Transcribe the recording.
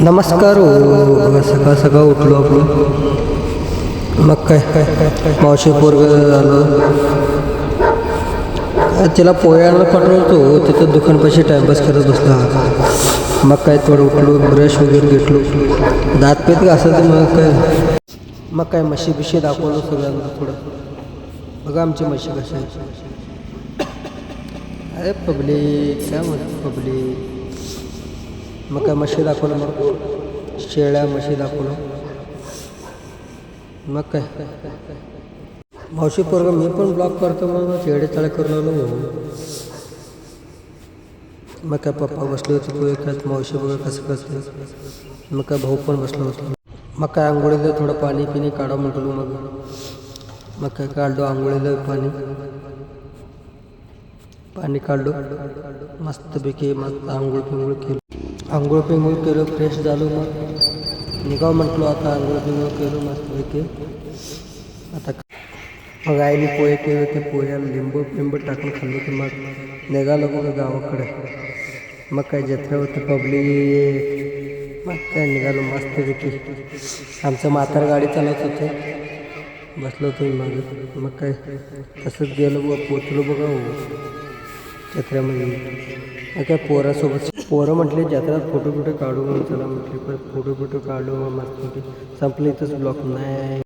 नमस्कार बघा सकाळ सकाळ उठलो आपण. मग काय मावशी पोरग आलो तिला पोह्याला पाठवतो तिथं दुकानपाशी टाईमपास करत बसला. मग काय थोडं उठलो ब्रश वगैरे घेतलो दात पेत असं तर मग काय म्हशी बिशी दाखवलो सगळ्यांना थोडं. बघा आमची म्हशी कशी आहे. अरे पब्लिक काय म्हणतो पब्लिक. मग काय म्हशी दाखवलं मग शेळ्या म्हशी दाखवलं. मग काय मावशी पोरग मी पण ब्लॉग करतो मग चेडे तळे करून आलो. मग काय पप्पा बसले होते तू एकात मावशी बघा कसं कसं. मग काय भाऊ पण बसलो होतो. मग काय आंघोळीला थोडं पाणी पिणी काढा म्हटलो. मग काय काढलो आंघोळीला पाणी काढलो मस्तपैकी मस्त आंघोळ पिंघोळ केलं फ्रेश झालो. मग निघाव म्हटलो आता आंघोळ पिंघोळ केलो मस्तपैकी. आता मग आईने पोहे केले होते पोह्याला लिंबू टाकून खाल्लं की मग निघालो बघा गावाकडे. मग काय जत्रा होती पब्लिक. मग काय निघालो मस्तपैकी. आमचं म्हातार गाडी चालवत होतं बसलो होतो मागे. मग काय तसंच गेलो बघा पोचलो बघा जत्रेमध्ये. मग काय पोरं म्हटले जत्रेत फोटो काढू चला म्हटले पण फोटो काढू मस्तपैकी संपले इथंच ब्लॉक नाही.